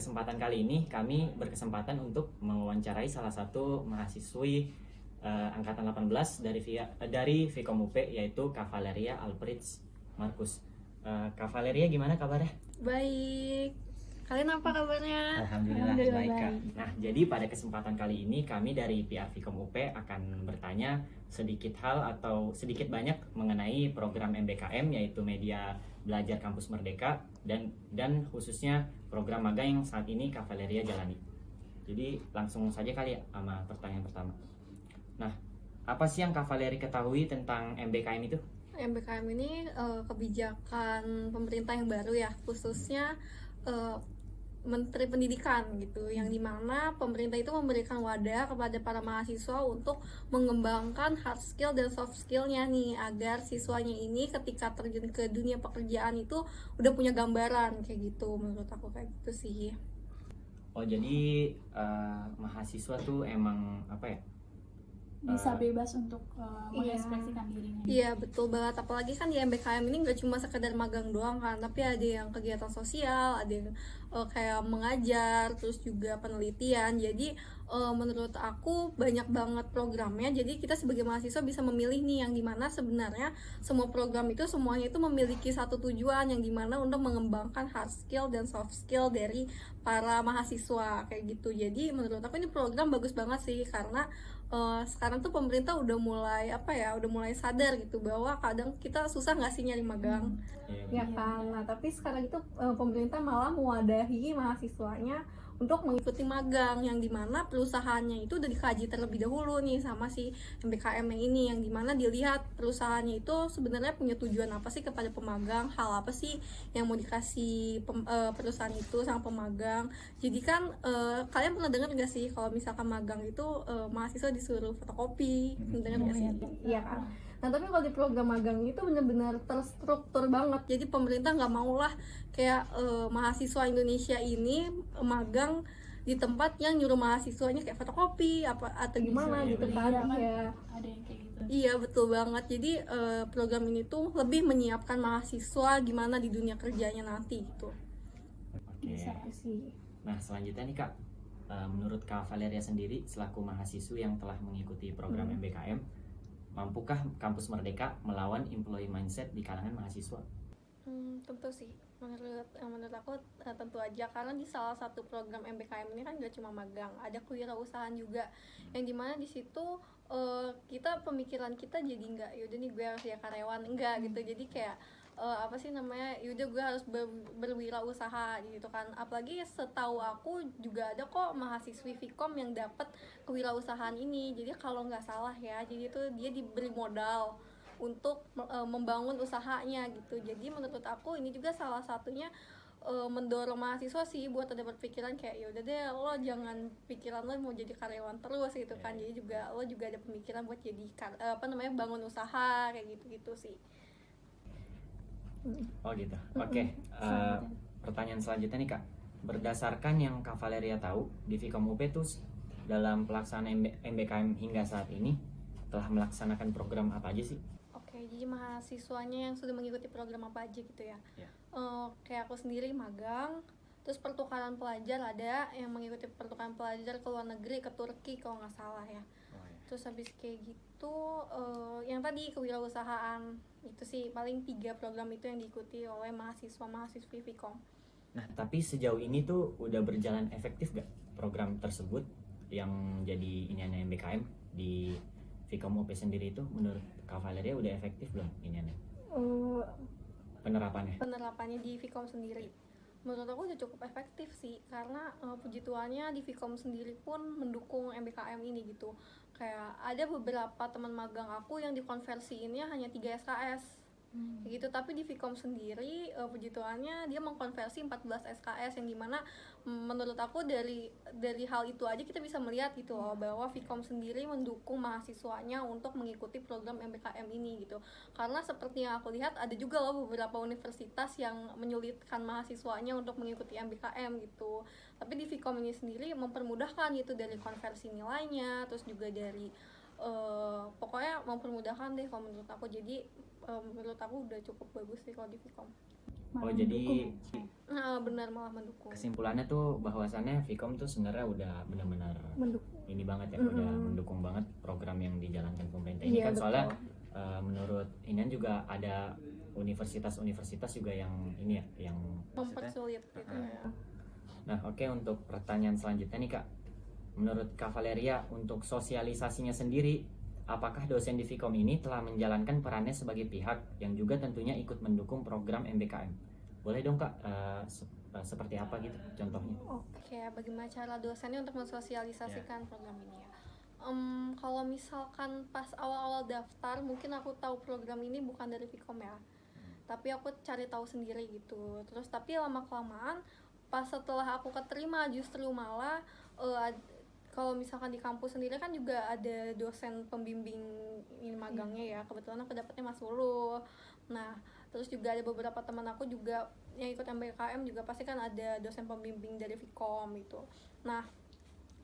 kesempatan kali ini kami berkesempatan untuk mewawancarai salah satu mahasiswi angkatan 18 dari Vkom UP, yaitu Kak Valeria Alfreds Markus. Kak Valeria, gimana kabarnya? Baik. Kalian apa kabarnya? Alhamdulillah baik, Kak. Nah, jadi pada kesempatan kali ini kami dari PR Vkom UP akan bertanya sedikit hal atau sedikit banyak mengenai program MBKM, yaitu Media Belajar Kampus Merdeka, dan khususnya program magang yang saat ini Kak Valeria jalani. Jadi langsung saja kali ya sama pertanyaan pertama. Nah, apa sih yang Kak Valeria ketahui tentang MBKM itu? MBKM ini kebijakan pemerintah yang baru ya, khususnya Menteri Pendidikan gitu, yang dimana pemerintah itu memberikan wadah kepada para mahasiswa untuk mengembangkan hard skill dan soft skillnya nih, agar siswanya ini ketika terjun ke dunia pekerjaan itu udah punya gambaran kayak gitu. Menurut aku kayak gitu sih. Oh, jadi mahasiswa tuh emang apa ya? Bisa bebas untuk mengekspresikan dirinya. Iya, betul banget. Apalagi kan di MBKM ini nggak cuma sekedar magang doang kan, tapi ada yang kegiatan sosial, ada yang kayak mengajar, terus juga penelitian. Jadi menurut aku banyak banget programnya. Jadi kita sebagai mahasiswa bisa memilih nih, yang dimana sebenarnya semua program itu semuanya itu memiliki satu tujuan, yang dimana untuk mengembangkan hard skill dan soft skill dari para mahasiswa kayak gitu. Jadi menurut aku ini program bagus banget sih, karena sekarang tuh pemerintah udah mulai sadar gitu bahwa kadang kita susah nggak sih nyari magang, ya kan. Nah, tapi sekarang itu pemerintah malah mewadahi mahasiswanya untuk mengikuti magang, yang dimana perusahaannya itu udah dikaji terlebih dahulu nih sama si MBKM yang ini, yang dimana dilihat perusahaannya itu sebenarnya punya tujuan apa sih kepada pemagang, hal apa sih yang mau dikasih perusahaan itu sama pemagang. Jadi kan kalian pernah dengar gak sih kalau misalkan magang itu mahasiswa disuruh fotokopi, dengar gak sih? Iya kan. Nah, tapi kalau di program magang itu benar-benar terstruktur banget. Jadi pemerintah nggak maulah kayak mahasiswa Indonesia ini magang di tempat yang nyuruh mahasiswanya kayak fotokopi apa atau gimana gitu kan. Iya, ada yang kayak gitu. Iya, betul banget. Jadi program ini tuh lebih menyiapkan mahasiswa gimana di dunia kerjanya nanti gitu. Oke. Bisa sih. Nah, selanjutnya nih Kak, menurut Kak Valeria sendiri selaku mahasiswa yang telah mengikuti program MBKM, mampukah Kampus Merdeka melawan employee mindset di kalangan mahasiswa? Tentu sih. Menurut aku tentu aja, karena di salah satu program MBKM ini kan gak cuma magang, ada kewirausahaan juga, yang dimana di situ pemikiran kita jadi nggak yaudah nih gue harus ya karyawan, enggak gitu. Jadi kayak yaudah gue harus berwirausaha gitu kan. Apalagi setahu aku juga ada kok mahasiswi Vkom yang dapat kewirausahaan ini. Jadi kalau nggak salah ya, jadi tuh dia diberi modal untuk membangun usahanya gitu. Jadi menurut aku ini juga salah satunya mendorong mahasiswa sih buat ada berpikiran kayak yaudah deh, lo jangan pikiran lo mau jadi karyawan terus gitu kan. Jadi lo juga ada pemikiran buat jadi bangun usaha kayak gitu sih. Oh gitu. Oke. Pertanyaan selanjutnya nih Kak, berdasarkan yang Kak Valeria tahu di Vkom UP tuh dalam pelaksanaan MBKM hingga saat ini telah melaksanakan program apa aja sih? Oke, jadi mahasiswanya yang sudah mengikuti program apa aja gitu ya? Kayak aku sendiri magang, terus pertukaran pelajar, ada yang mengikuti pertukaran pelajar ke luar negeri, ke Turki kalau nggak salah ya. Terus habis kayak gitu yang tadi kewirausahaan itu sih, paling 3 program itu yang diikuti oleh mahasiswa-mahasiswi Vkom. Nah, tapi sejauh ini tuh udah berjalan efektif gak program tersebut yang jadi iniannya MBKM di Vkom UP sendiri itu? Menurut Kak Valeria udah efektif belum iniannya? Penerapannya di Vkom sendiri menurut aku udah cukup efektif sih, karena puji Tuhannya di Vkom sendiri pun mendukung MBKM ini gitu. Kayak ada beberapa teman magang aku yang dikonversiinnya hanya 3 SKS gitu, tapi di Vkom sendiri puji Tuhannya dia mengkonversi 14 SKS, yang dimana menurut aku dari hal itu aja kita bisa melihat gitu loh, bahwa Vkom sendiri mendukung mahasiswanya untuk mengikuti program MBKM ini gitu. Karena seperti yang aku lihat ada juga loh beberapa universitas yang menyulitkan mahasiswanya untuk mengikuti MBKM gitu, tapi di Vkom ini sendiri mempermudahkan gitu, dari konversi nilainya, terus juga dari pokoknya mempermudahkan deh kalau menurut aku. Jadi menurut aku udah cukup bagus sih kalau di Vkom. malah jadi mendukung ya. Nah, benar, malah mendukung. kesimpulannya tuh bahwasannya Vkom tuh sebenarnya udah benar-benar Mendukung. ini banget ya, udah mendukung banget program yang dijalankan pemerintah ini Iya, kan. Soalnya betul. menurut Inian juga ada universitas-universitas juga yang ini ya, yang maksudnya. Mempersulit gitu ya. Nah, oke, untuk pertanyaan selanjutnya nih Kak. Menurut Kak Valeria, untuk sosialisasinya sendiri, apakah dosen di Vkom ini telah menjalankan perannya sebagai pihak yang juga tentunya ikut mendukung program MBKM? Boleh dong Kak, seperti apa gitu contohnya? Oke, bagaimana cara dosennya untuk mensosialisasikan program ini ya? Kalau misalkan pas awal-awal daftar, mungkin aku tahu program ini bukan dari Vkom ya, tapi aku cari tahu sendiri gitu. Terus tapi lama-kelamaan, pas setelah aku keterima justru malah kalau misalkan di kampus sendiri kan juga ada dosen pembimbing ini magangnya ya. Kebetulan aku dapetnya Mas Wulu. Nah, terus juga ada beberapa teman aku juga yang ikut MBKM juga pasti kan ada dosen pembimbing dari Vkom gitu. Nah,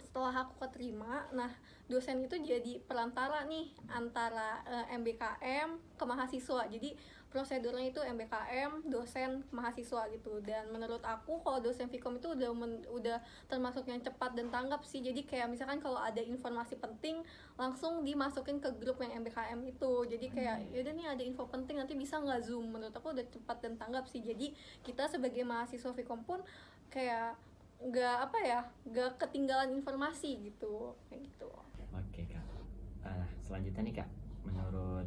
setelah aku keterima, nah dosen itu jadi perantara nih antara MBKM ke mahasiswa. Jadi prosedurnya itu MBKM, dosen, mahasiswa gitu. Dan menurut aku kalau dosen Vkom itu udah termasuk yang cepat dan tanggap sih. Jadi kayak misalkan kalau ada informasi penting langsung dimasukin ke grup yang MBKM itu. Jadi kayak yaudah nih ada info penting nanti bisa nggak Zoom. Menurut aku udah cepat dan tanggap sih. Jadi kita sebagai mahasiswa Vkom pun kayak nggak ketinggalan informasi gitu, kayak gitu. Oke Kak. Selanjutnya nih Kak, menurut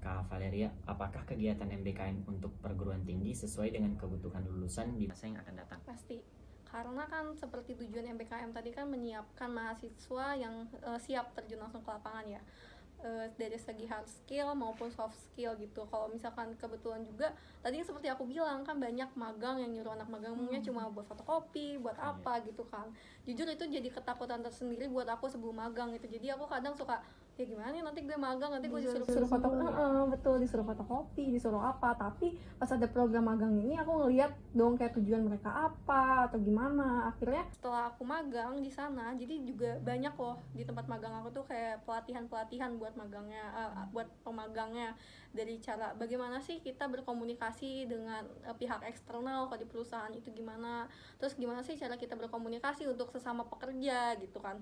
Kak Valeria, apakah kegiatan MBKM untuk perguruan tinggi sesuai dengan kebutuhan lulusan di masa yang akan datang? Pasti, karena kan seperti tujuan MBKM tadi kan menyiapkan mahasiswa yang siap terjun langsung ke lapangan ya, dari segi hard skill maupun soft skill gitu. Kalau misalkan kebetulan juga tadi seperti aku bilang kan banyak magang yang nyuruh anak magangnya cuma buat fotokopi, buat apa gitu kan. Jujur itu jadi ketakutan tersendiri buat aku sebelum magang gitu. Jadi aku kadang suka ya gimana nih nanti gue magang, nanti gue disuruh foto, betul, disuruh fotokopi, disuruh apa. Tapi pas ada program magang ini aku ngeliat dong kayak tujuan mereka apa atau gimana. Akhirnya setelah aku magang di sana, jadi juga banyak loh di tempat magang aku tuh kayak pelatihan buat magangnya, buat pemagangnya, dari cara bagaimana sih kita berkomunikasi dengan pihak eksternal kalau di perusahaan itu gimana, terus gimana sih cara kita berkomunikasi untuk sesama pekerja gitu kan.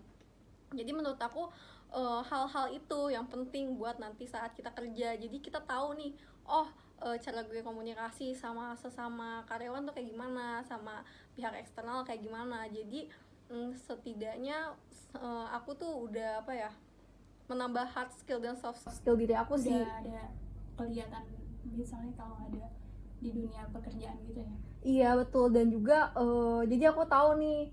Jadi menurut aku hal-hal itu yang penting buat nanti saat kita kerja. Jadi kita tahu nih, cara gue komunikasi sama sesama karyawan tuh kayak gimana, sama pihak eksternal kayak gimana. Jadi setidaknya aku tuh udah menambah hard skill dan soft skill diri aku Udah sih. ada kelihatan misalnya kalau ada di dunia pekerjaan gitu ya. Iya betul, dan juga jadi aku tahu nih,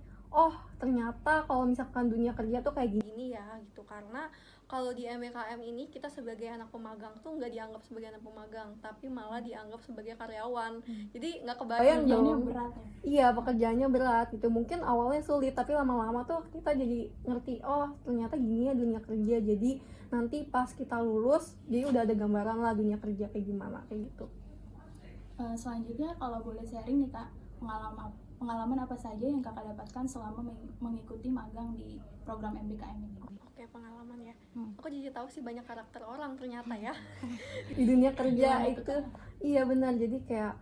ternyata kalau misalkan dunia kerja tuh kayak gini ya gitu. Karena kalau di MBKM ini kita sebagai anak pemagang tuh nggak dianggap sebagai anak pemagang, tapi malah dianggap sebagai karyawan. Jadi nggak kebayang Pekerjaannya dong. berat ya. Iya, pekerjaannya berat gitu. Mungkin awalnya sulit, tapi lama-lama tuh kita jadi ngerti, ternyata gini ya dunia kerja. Jadi nanti pas kita lulus, jadi udah ada gambaran lah dunia kerja kayak gimana, kayak gitu. Selanjutnya kalau boleh sharing nih Kak, pengalaman apa saja yang Kakak dapatkan selama mengikuti magang di program MBKM ini? Oke, pengalaman ya. Hmm. Aku jadi tahu sih banyak karakter orang ternyata ya. Di dunia kerja Gimana itu. tuh, Kak? Iya benar, jadi kayak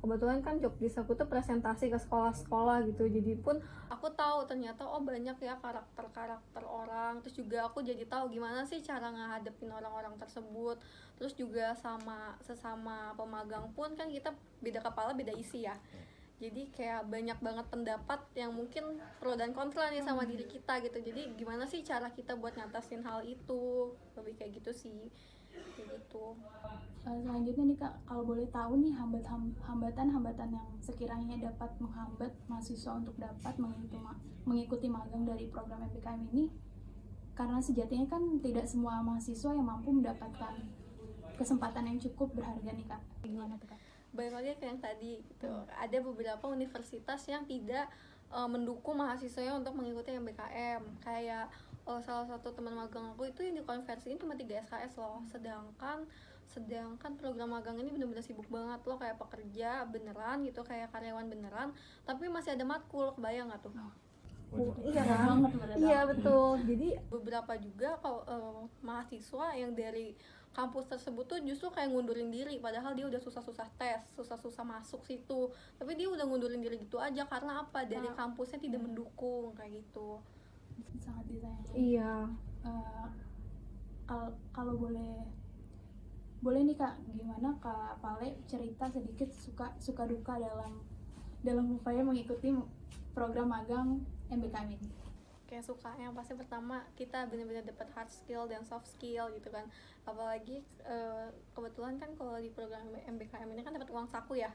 kebetulan kan jobdesk aku tuh presentasi ke sekolah-sekolah gitu. Jadi pun aku tahu ternyata banyak ya karakter-karakter orang. Terus juga aku jadi tahu gimana sih cara ngadepin orang-orang tersebut. Terus juga sama sesama pemagang pun kan kita beda kepala beda isi ya. Jadi kayak banyak banget pendapat yang mungkin pro dan kontra nih sama diri kita gitu. Jadi gimana sih cara kita buat ngatasin hal itu, lebih kayak gitu sih, kayak gitu. Selanjutnya nih Kak, kalau boleh tahu nih hambatan-hambatan yang sekiranya dapat menghambat mahasiswa untuk dapat mengikuti magang dari program MBKM ini, karena sejatinya kan tidak semua mahasiswa yang mampu mendapatkan kesempatan yang cukup berharga nih Kak. Gimana tuh Kak? Balik lagi ke yang tadi gitu. Ada beberapa universitas yang tidak mendukung mahasiswanya untuk mengikuti MBKM. Kayak salah satu teman magang aku itu yang dikonversiin cuma 3 SKS loh. Sedangkan program magang ini benar-benar sibuk banget loh, kayak pekerja beneran gitu, kayak karyawan beneran, tapi masih ada matkul, kebayang nggak tuh? Iya kan? Banget berarti. Iya betul. Jadi beberapa juga kalau mahasiswa yang dari kampus tersebut tuh justru kayak ngundurin diri, padahal dia udah susah-susah tes, susah-susah masuk situ, tapi dia udah ngundurin diri gitu aja karena apa, dari kampusnya tidak mendukung kayak gitu. Sangat disayangkan. Iya. Kalau boleh nih Kak, gimana Kak Vale cerita sedikit suka duka dalam upaya mengikuti program magang MBKM ini? Kayak suka yang pasti pertama kita benar-benar dapat hard skill dan soft skill gitu kan, apalagi kebetulan kan kalau di program MBKM ini kan dapat uang saku ya,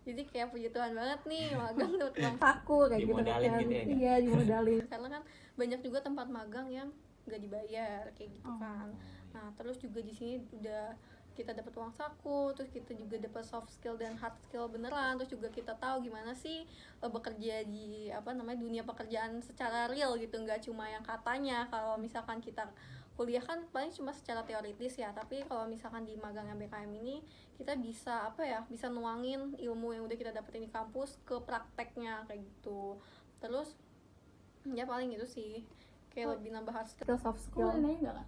jadi kayak puji Tuhan banget nih magang dapat uang saku kayak gitu Dimodalin kan. gitu ya, Kak? Iya, dimodalin karena kan banyak juga tempat magang yang nggak dibayar kayak gitu kan. Nah terus juga di sini udah kita dapat uang saku, terus kita juga dapat soft skill dan hard skill beneran, terus juga kita tahu gimana sih bekerja di dunia pekerjaan secara real gitu, nggak cuma yang katanya. Kalau misalkan kita kuliah kan paling cuma secara teoritis ya, tapi kalau misalkan di magang MBKM ini kita bisa bisa nuangin ilmu yang udah kita dapetin di kampus ke prakteknya kayak gitu. Terus ya paling itu sih, kayak lebih nambah hard skill, soft Aku boleh nanya nggak Kak?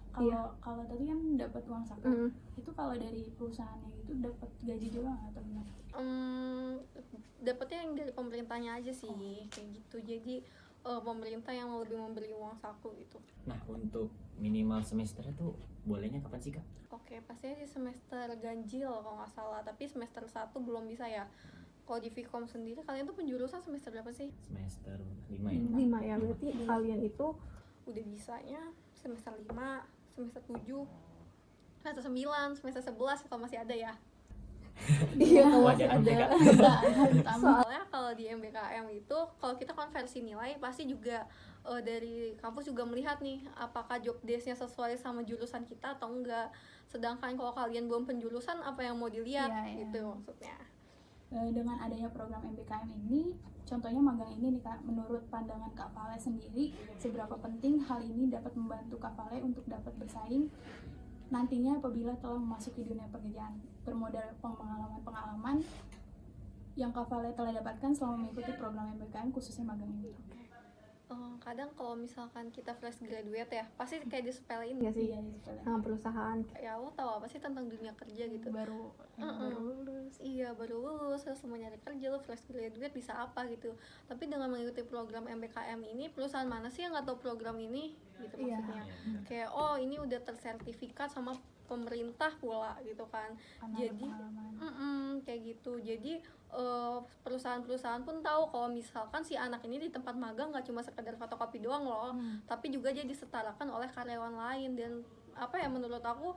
Kalau tadi kan dapat uang saku, itu kalau dari perusahaannya itu dapat gaji juga nggak atau gimana? Dapetnya yang dari pemerintahnya aja sih kayak gitu. Jadi pemerintah yang lebih memberi uang saku gitu. Nah, untuk minimal semester tuh bolehnya kapan sih, Kak? Oke, pastinya di semester ganjil kalau nggak salah, tapi semester 1 belum bisa ya. Kalau di Vkom sendiri kalian tuh penjurusan semester berapa sih? Semester 5 ya? 5 ya, berarti kalian itu udah bisanya semester 5, semester 7, semester 9, semester 11 kalau masih ada ya. Iya, wajar ada, Kak. Soalnya kalau di MBKM itu kalau kita konversi nilai pasti juga dari kampus juga melihat nih apakah job desk-nya sesuai sama jurusan kita atau enggak. Sedangkan kalau kalian belum penjurusan, apa yang mau dilihat gitu maksudnya. Dengan adanya program MBKM ini, contohnya magang ini nih Kak, menurut pandangan Kak Vale sendiri, seberapa penting hal ini dapat membantu Kak Vale untuk dapat bersaing nantinya apabila telah memasuki dunia pekerjaan bermodal pengalaman yang Kak Vale telah dapatkan selama mengikuti program MBKM khususnya magang ini? Kadang kalau misalkan kita fresh graduate ya pasti kayak disepelein ya sih Sama perusahaan, ya lo tahu apa sih tentang dunia kerja gitu, baru lulus. Iya, baru lulus terus mau nyari kerja, lo fresh graduate bisa apa gitu. Tapi dengan mengikuti program MBKM ini, perusahaan mana sih yang nggak tahu program ini gitu maksudnya. Kayak ini udah tersertifikat sama pemerintah pula gitu kan. Jadi kayak gitu. Jadi perusahaan-perusahaan pun tahu kalau misalkan si anak ini di tempat magang nggak cuma sekedar fotokopi doang loh, tapi juga dia disetarakan oleh karyawan lain. Dan menurut aku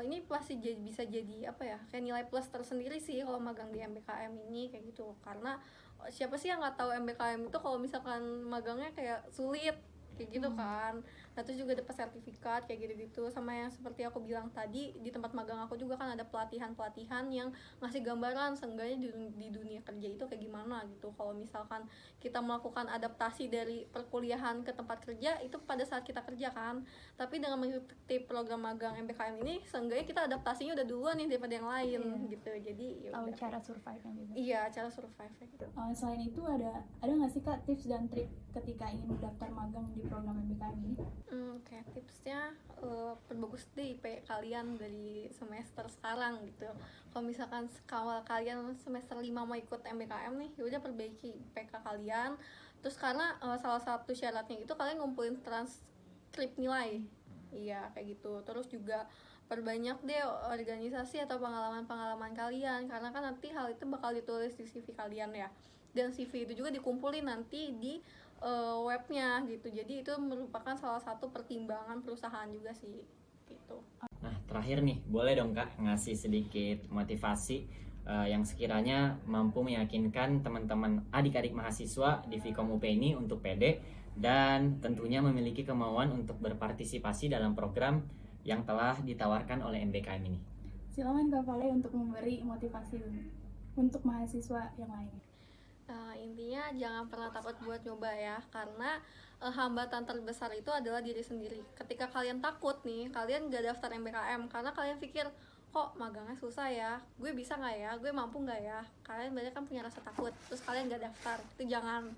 ini pasti bisa jadi kayak nilai plus tersendiri sih kalau magang di MBKM ini kayak gitu. Karena siapa sih yang nggak tahu MBKM itu kalau misalkan magangnya kayak sulit kayak gitu kan. Nah terus juga dapat sertifikat kayak gitu-gitu. Sama yang seperti aku bilang tadi, di tempat magang aku juga kan ada pelatihan-pelatihan yang ngasih gambaran seenggaknya di dunia kerja itu kayak gimana gitu. Kalau misalkan kita melakukan adaptasi dari perkuliahan ke tempat kerja itu pada saat kita kerja kan, tapi dengan mengikuti program magang MBKM ini seenggaknya kita adaptasinya udah duluan nih daripada yang lain gitu. Jadi tahu cara survive-nya gitu. Iya, cara survive gitu. Selain itu ada nggak sih Kak tips dan trik ketika ingin mendaftar magang di program MBKM ini? Kayak tipsnya perbagus deh IP kalian dari semester sekarang gitu. Kalau misalkan kalau kalian semester 5 mau ikut MBKM nih, yaudah perbaiki IPK kalian. Terus karena salah satu syaratnya itu kalian ngumpulin transkrip nilai. Iya kayak gitu. Terus juga perbanyak deh organisasi atau pengalaman-pengalaman kalian, karena kan nanti hal itu bakal ditulis di CV kalian ya. Dan CV itu juga dikumpulin nanti di webnya gitu. Jadi itu merupakan salah satu pertimbangan perusahaan juga sih gitu. Nah, terakhir nih, boleh dong Kak ngasih sedikit motivasi yang sekiranya mampu meyakinkan teman-teman adik-adik mahasiswa di Vkom UP ini untuk pede dan tentunya memiliki kemauan untuk berpartisipasi dalam program yang telah ditawarkan oleh MBKM ini. Silakan Kak Vale untuk memberi motivasi untuk mahasiswa yang lain. Intinya jangan pernah takut buat nyoba ya, karena hambatan terbesar itu adalah diri sendiri. Ketika kalian takut nih, kalian gak daftar MBKM karena kalian pikir kok magangnya susah ya, gue bisa gak ya, gue mampu gak ya. Kalian banyak kan punya rasa takut, terus kalian gak daftar. Itu jangan,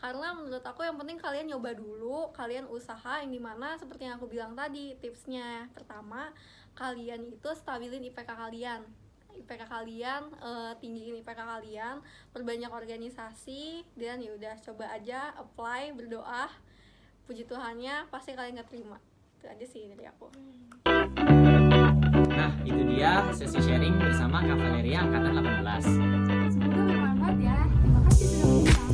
Karena menurut aku yang penting kalian nyoba dulu, kalian usaha, yang dimana seperti yang aku bilang tadi tipsnya. Pertama, kalian itu stabilin IPK kalian, tinggiin IPK kalian, perbanyak organisasi, dan yaudah coba aja apply, berdoa, puji Tuhannya pasti kalian keterima. Itu aja sih dari aku. Nah, itu dia sesi sharing bersama Kak Valeria angkatan 18. Semoga bermanfaat ya. Terima kasih sudah menonton.